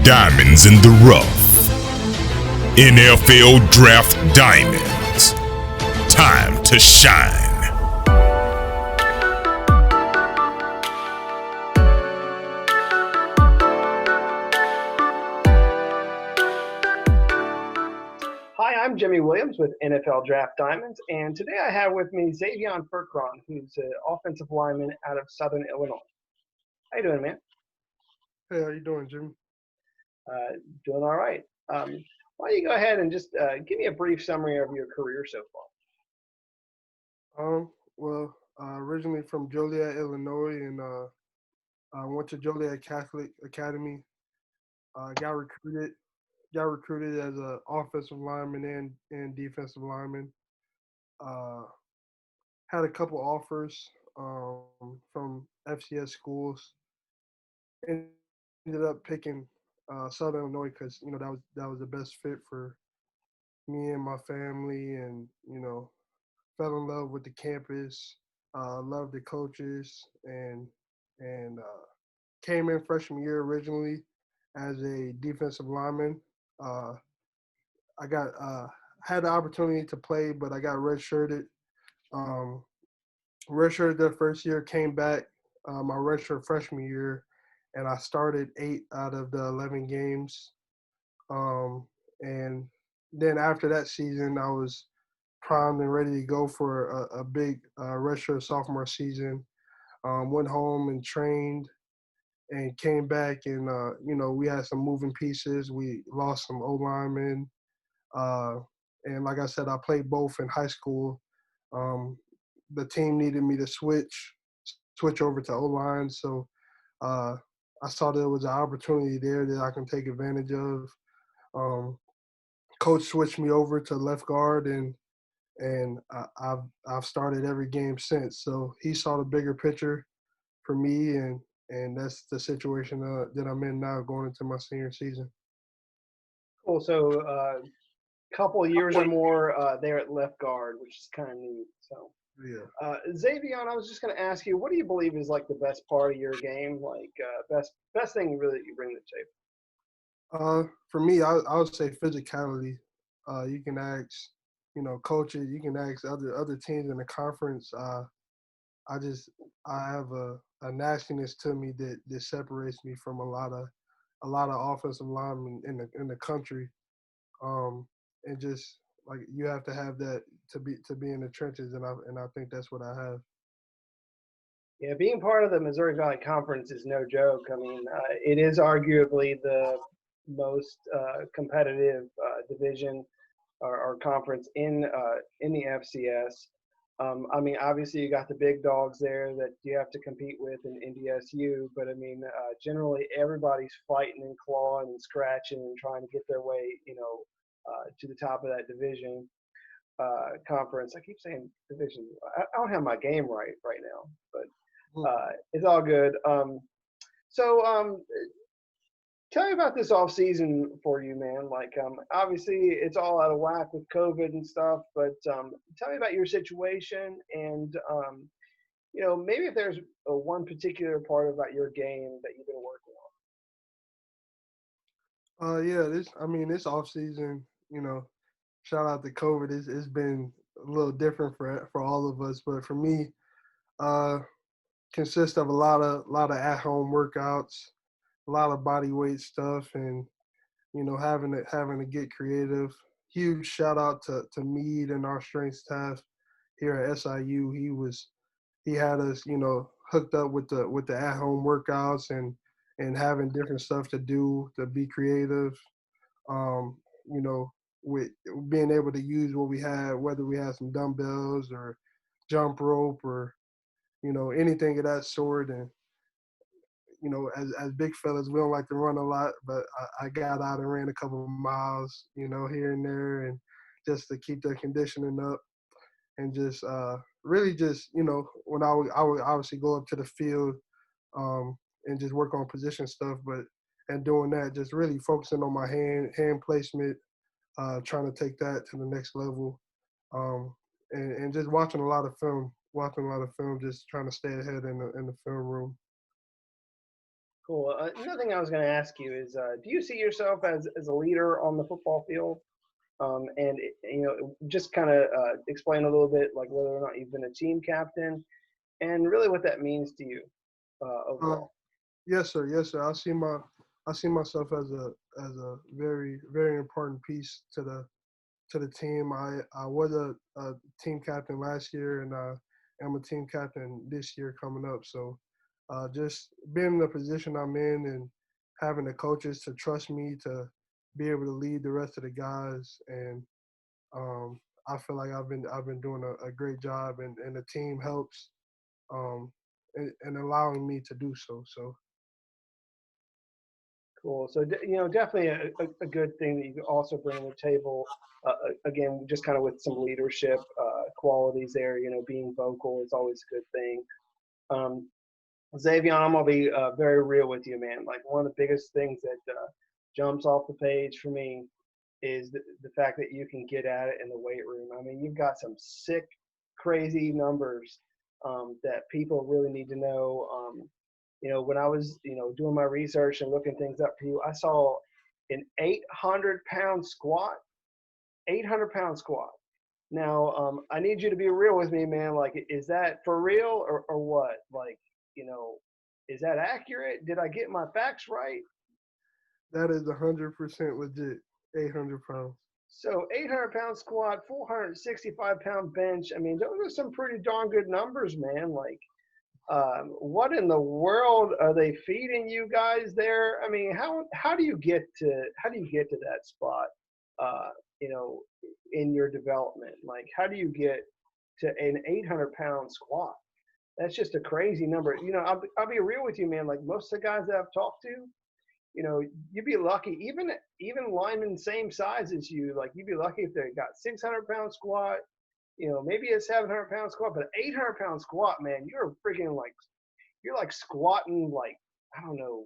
diamonds in the rough. NFL Draft Diamonds. Time to shine. Hi, I'm Jimmy Williams with NFL Draft Diamonds, and today I have with me Ze'Veyon Furcron, who's an offensive lineman out of Southern Illinois. How you doing, man? Hey, how you doing, Jimmy? Doing all right. Why don't you go ahead and just give me a brief summary of your career so far? Originally from Joliet, Illinois, and I went to Joliet Catholic Academy. Got recruited as an offensive lineman and defensive lineman. Had a couple offers from FCS schools. Ended up picking Southern Illinois because that was the best fit for me and my family, and fell in love with the campus, loved the coaches, and came in freshman year originally as a defensive lineman. I got had the opportunity to play, but I got redshirted. Redshirted the first year, came back my redshirt freshman year, and I started 8 out of the 11 games. And then after that season, I was primed and ready to go for a big redshirt sophomore season. Went home and trained and came back, and we had some moving pieces. We lost some O linemen, and like I said, I played both in high school. The team needed me to switch over to O line, so I saw there was an opportunity there that I can take advantage of. Coach switched me over to left guard, and I've started every game since. So he saw the bigger picture for me, and that's the situation that I'm in now going into my senior season. Cool. So couple of years or more there at left guard, which is kind of neat. So yeah. Ze'Veyon, I was just going to ask you, what do you believe is like the best part of your game? Like best thing really that you bring to the table? For me, I would say physicality. You can ask, coaches. You can ask other teams in the conference. I have a nastiness to me that separates me from a lot of offensive linemen in the country. And just like you have to have that to be in the trenches, and I think that's what I have. Yeah, being part of the Missouri Valley Conference is no joke. I mean, it is arguably the most competitive division or conference in the FCS. I mean, obviously you got the big dogs there that you have to compete with in NDSU, but I mean, generally everybody's fighting and clawing and scratching and trying to get their way, to the top of that division conference. I keep saying division. I don't have my game right now, but it's all good. So tell me about this off season for you, man. Like, obviously it's all out of whack with COVID and stuff, but tell me about your situation and, maybe if there's one particular part about your game that you've been working on. This off season, shout out to COVID. It's been a little different for all of us, but for me, consists of a lot of at home workouts, a lot of body weight stuff, and having to get creative. Huge shout out to Mead and our strength staff here at SIU. He had us hooked up with the at home workouts and having different stuff to do to be creative. With being able to use what we had, whether we had some dumbbells or jump rope or anything of that sort. And as big fellas, we don't like to run a lot, but I got out and ran a couple of miles, here and there, and just to keep the conditioning up, and just really just when I would obviously go up to the field and just work on position stuff, and doing that, just really focusing on my hand placement, trying to take that to the next level, and just watching a lot of film, just trying to stay ahead in the film room. Cool. Another thing I was going to ask you is, do you see yourself as a leader on the football field? And just kind of explain a little bit, like whether or not you've been a team captain, and really what that means to you Uh, overall. yes, sir. Yes, sir. I see myself as a very very important piece to the team. I was a team captain last year, and I'm a team captain this year coming up. So, just being in the position I'm in and having the coaches to trust me to be able to lead the rest of the guys, and I feel like I've been doing a great job, and the team helps um, and allowing me to do so. So, Cool. So definitely a good thing that you could also bring to the table. Again, just kind of with some leadership qualities there. Being vocal is always a good thing. Um, Ze'Veyon, I'm gonna be very real with you, man. Like one of the biggest things that jumps off the page for me is the fact that you can get at it in the weight room. I mean, you've got some sick, crazy numbers that people really need to know. When I was, doing my research and looking things up for you, I saw an 800-pound squat, 800-pound squat. Now, I need you to be real with me, man. Like, is that for real or what? Like, you know, is that accurate? Did I get my facts right? that is 100% legit. 800 pounds. So 800-pound squat, 465-pound bench. I mean, those are some pretty darn good numbers, man. Like, what in the world are they feeding you guys there? I mean, how do you get to that spot? Uh, you know, in your development, like how do you get to an 800-pound squat? That's just a crazy number. I'll be real with you, man. Like most of the guys that I've talked to, you'd be lucky. Even linemen same size as you, like you'd be lucky if they got 600-pound squat. Maybe a 700-pound squat, but an 800-pound squat, man, you're like squatting like I don't know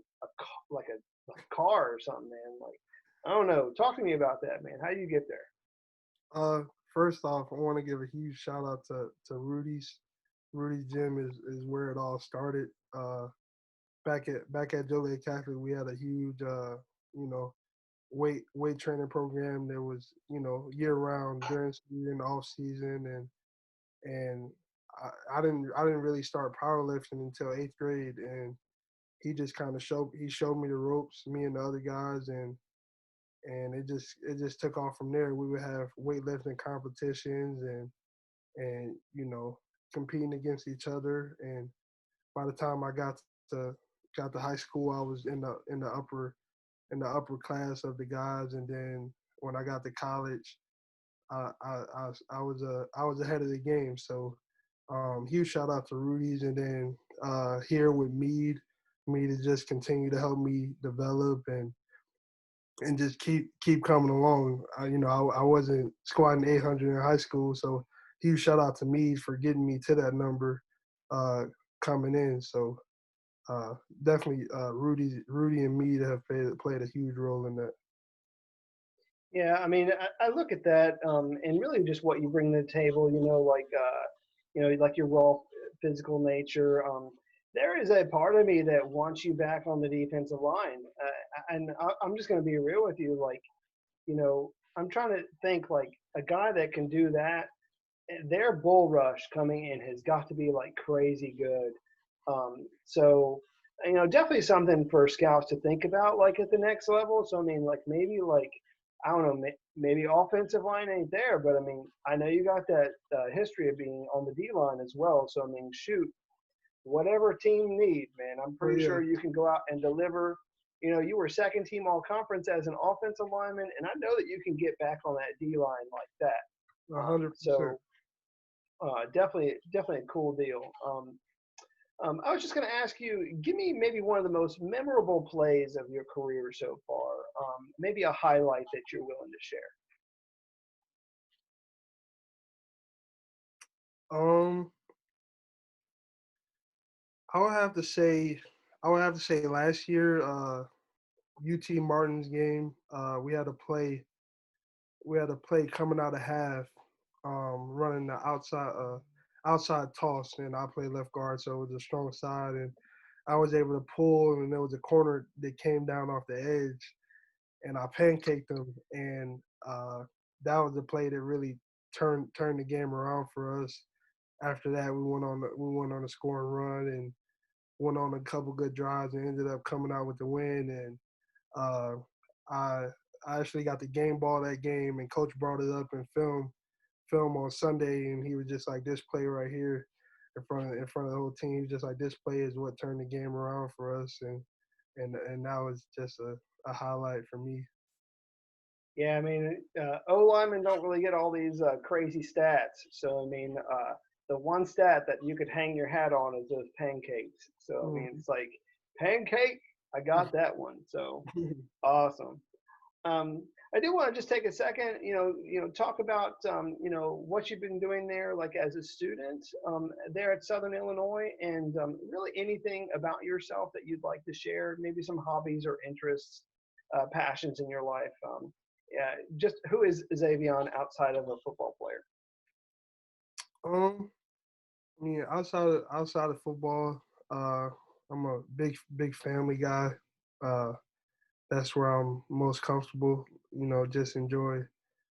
like a car or something, man. Like I don't know. Talk to me about that, man. How do you get there? Uh, First off, I want to give a huge shout out to Rudy's. Rudy's gym is where it all started. Back at Joliet Catholic, we had a huge you know weight training program that was year round during season, off season, and I didn't really start powerlifting until eighth grade, and he just kind of showed me the ropes, me and the other guys, and it just took off from there. We would have weightlifting competitions and competing against each other. And by the time I got to high school, I was in the upper class of the guys. And then when I got to college, I was ahead of the game. So huge shout out to Rudy's, and then here with Mead to just continue to help me develop and just keep coming along. I wasn't squatting 800 in high school, so huge shout out to me for getting me to that number uh, coming in. So definitely Rudy and me have played a huge role in that. Yeah, I mean, I look at that, and really just what you bring to the table. Like your raw physical nature. There is a part of me that wants you back on the defensive line, and I'm just going to be real with you. Like, I'm trying to think like a guy that can do that. Their bull rush coming in has got to be like crazy good. So definitely something for scouts to think about, like at the next level. So I mean, like maybe like I don't know, maybe offensive line ain't there, but I mean, I know you got that history of being on the D line as well. So I mean, shoot, whatever team needs, man, I'm Oh pretty yeah, sure you can go out and deliver. You were second team all conference as an offensive lineman, and I know that you can get back on that D line like that. 100%. So definitely a cool deal. I was just going to ask you, give me maybe one of the most memorable plays of your career so far. Maybe a highlight that you're willing to share. Um, I would have to say, last year, UT Martin's game. We had a play coming out of half, running the outside toss, and I play left guard, so it was a strong side, and I was able to pull, and there was a corner that came down off the edge, and I pancaked them, and that was the play that really turned the game around for us. After that, we went on a scoring run and went on a couple good drives and ended up coming out with the win. And uh, I I actually got the game ball that game, and coach brought it up in film on Sunday, and he was just like, "This play right here, in front of the whole team, he was just like, this play is what turned the game around for us," and that was just a highlight for me. Yeah, I mean, O linemen don't really get all these crazy stats. So I mean, the one stat that you could hang your hat on is those pancakes. So I mean, Mm. it's like pancake. I got that one. So awesome. Um, I do want to just take a second, talk about, what you've been doing there, like as a student there at Southern Illinois, and really anything about yourself that you'd like to share, maybe some hobbies or interests, passions in your life. Yeah, just who is Ze'Veyon outside of a football player? um, I mean, outside of football, uh, I'm a big family guy. Uh, that's where I'm most comfortable. Just enjoy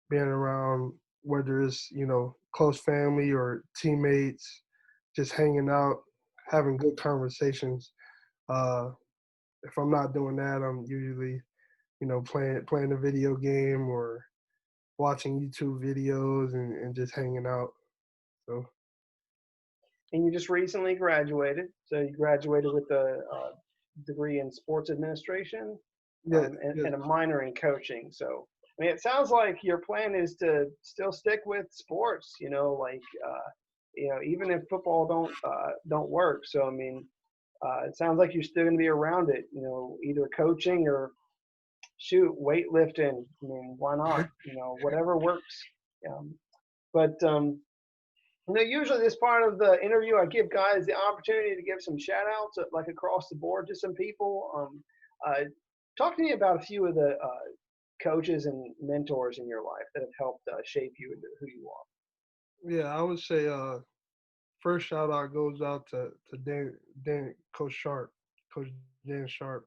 being around, whether it's close family or teammates, just hanging out, having good conversations. Uh, if I'm not doing that, I'm usually playing a video game or watching YouTube videos and just hanging out. So And you just recently graduated, so you graduated with a degree in sports administration, yeah, yeah, and a minor in coaching. So, I mean, it sounds like your plan is to still stick with sports. Like even if football don't work. So, I mean, it sounds like you're still going to be around it. Either coaching or shoot weightlifting. I mean, why not? Whatever works. Um, but usually this part of the interview, I give guys the opportunity to give some shout outs, like across the board to some people. Talk to me about a few of the coaches and mentors in your life that have helped shape you into who you yeah. I would say first shout out goes out to Dan Coach Sharp, Coach Dan Sharp.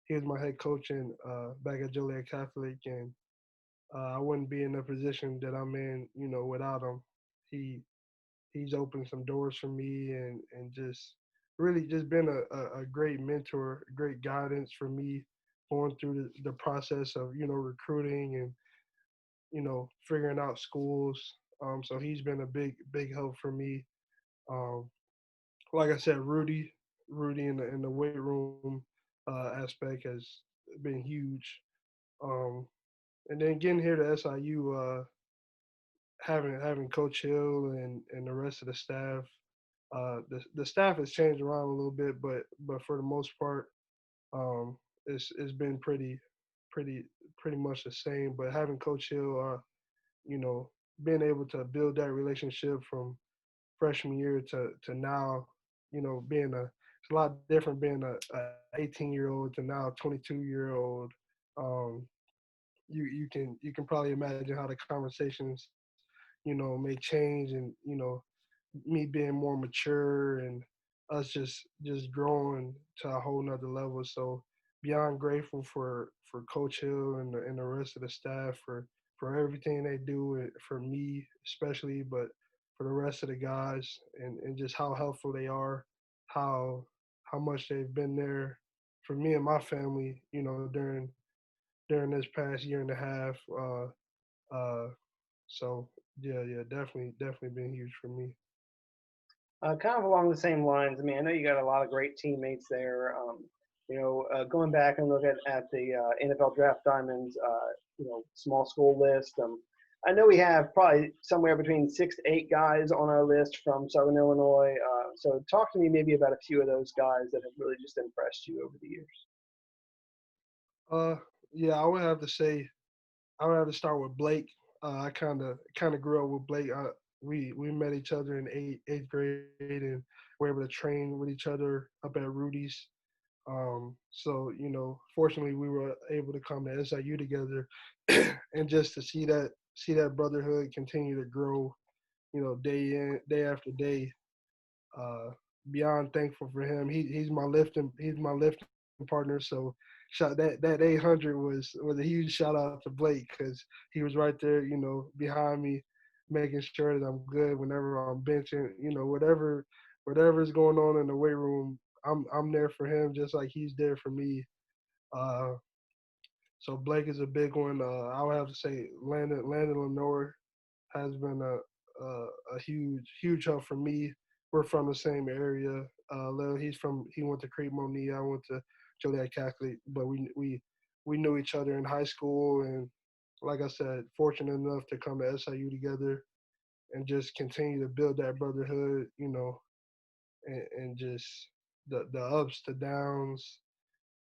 He was my head coach back at Joliet Catholic, and I wouldn't be in the position that I'm in, without him. He he's opened some doors for me, and just really just been a great mentor, great guidance for me going through the process of recruiting and figuring out schools. So he's been a big help for me. Um, like I said, Rudy in the weight room aspect has been huge. Um, and then getting here to SIU, having Coach Hill and the rest of the staff. The staff has changed around a little bit, but for the most part, um, it's been pretty pretty much the same. But having Coach Hill, you know, being able to build that relationship from freshman year to now, being it's a lot different being a 18-year-old to now 22-year-old. Um, you can probably imagine how the conversations may change, and me being more mature and us just growing to a whole nother level. So beyond grateful for Coach Hill and the rest of the staff for everything they do for me especially, but for the rest of the guys, and just how helpful they are, how how much they've been there for me and my family, during this past year and a half. Uh, so yeah, definitely been huge for me. kind of along the same lines. I mean, I know you got a lot of great teammates there. Going back and look at the NFL Draft Diamonds, small school list. I know we have probably somewhere between 6 to 8 guys on our list from Southern Illinois. So talk to me maybe about a few of those guys that have really just impressed you over the years. Uh, yeah, I would have to start with Blake. I kind of grew up with Blake. We met each other in eighth grade and were able to train with each other up at Rudy's. So fortunately, we were able to come to SIU together, and just to see that brotherhood continue to grow, day after day. Uh, beyond thankful for him. He's my lifting partner. So that 800 was a huge shout out to Blake because he was right there, behind me, making sure that I'm good whenever I'm benching. Whatever's going on in the weight room, I'm there for him just like he's there for me. Uh, so Blake is a big one. I would have to say Landon Lenore has been a huge help for me. We're from the same area. He went to Crete Monier. I went to Joliet Catholic, but we knew each other in high school, and like I said, fortunate enough to come to SIU together and just continue to build that brotherhood, and just the ups, the downs,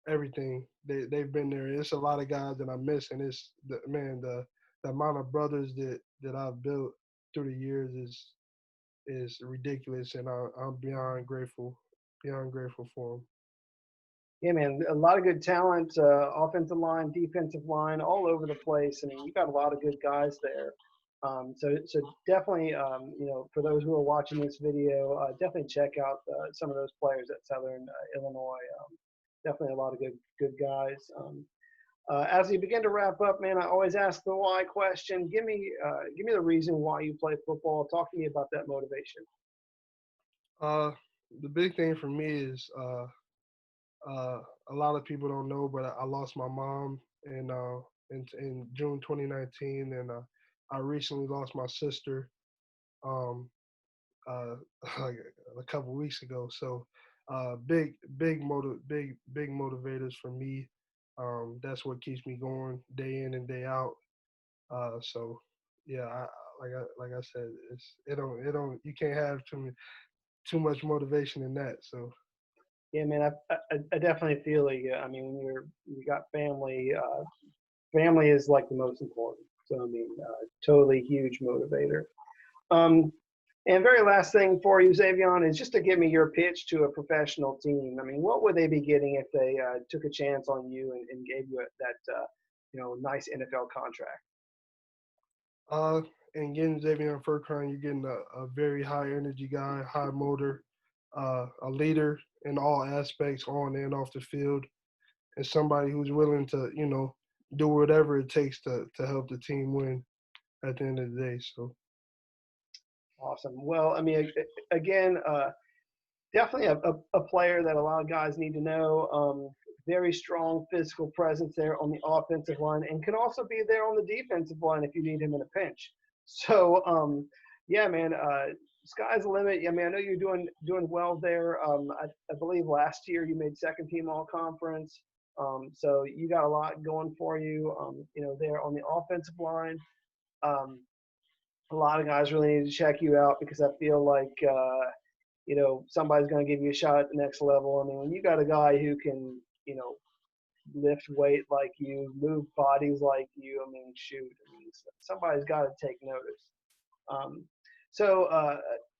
everything. They've been there. It's a lot of guys that I miss, and it's the amount of brothers that I've built through the years is ridiculous, and I'm beyond grateful for them. Yeah, man, a lot of good talent, offensive line, defensive line, all over the place. I mean, you got a lot of good guys there. So definitely, for those who are watching this video, definitely check out some of those players at Southern Illinois. Definitely a lot of good guys. As we begin to wrap up, man, I always ask the why question. Give me the reason why you play football. Talk to me about that motivation. The big thing for me is a lot of people don't know, but I lost my mom in June 2019, and I recently lost my sister um, like a couple weeks ago. So big motivators for me. That's what keeps me going day in and day out. So yeah, like I said, you can't have too much motivation in that. So. Yeah, man, I definitely feel you. I mean, when you got family, family is like the most important. So I mean, totally huge motivator. Um, and very last thing for you, Ze'Veyon, is just to give me your pitch to a professional team. I mean, what would they be getting if they took a chance on you and gave you that nice NFL contract? And getting Ze'Veyon Furcron, you're getting a very high energy guy, high motor, a leader in all aspects, on and off the field, and somebody who's willing to, do whatever it takes to help the team win at the end of the day. So. Awesome. Well, I mean, again, definitely a player that a lot of guys need to know. Very strong physical presence there on the offensive line, and can also be there on the defensive line if you need him in a pinch. So, yeah, man, sky's the limit. I mean, I know you're doing well there. I believe last year you made second team all conference. So you got a lot going for you, there on the offensive line. A lot of guys really need to check you out because I feel like, somebody's going to give you a shot at the next level. I mean, when you got a guy who can, lift weight like you, move bodies like you, I mean, shoot, somebody's got to take notice. So,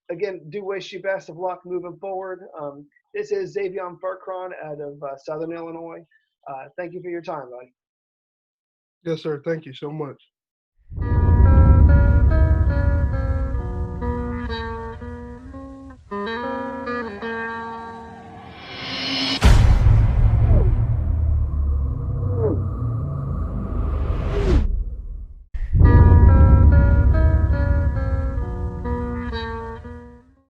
again, do wish you best of luck moving forward. This is Ze'Veyon Furcron out of Southern Illinois. Thank you for your time, buddy. Yes, sir. Thank you so much.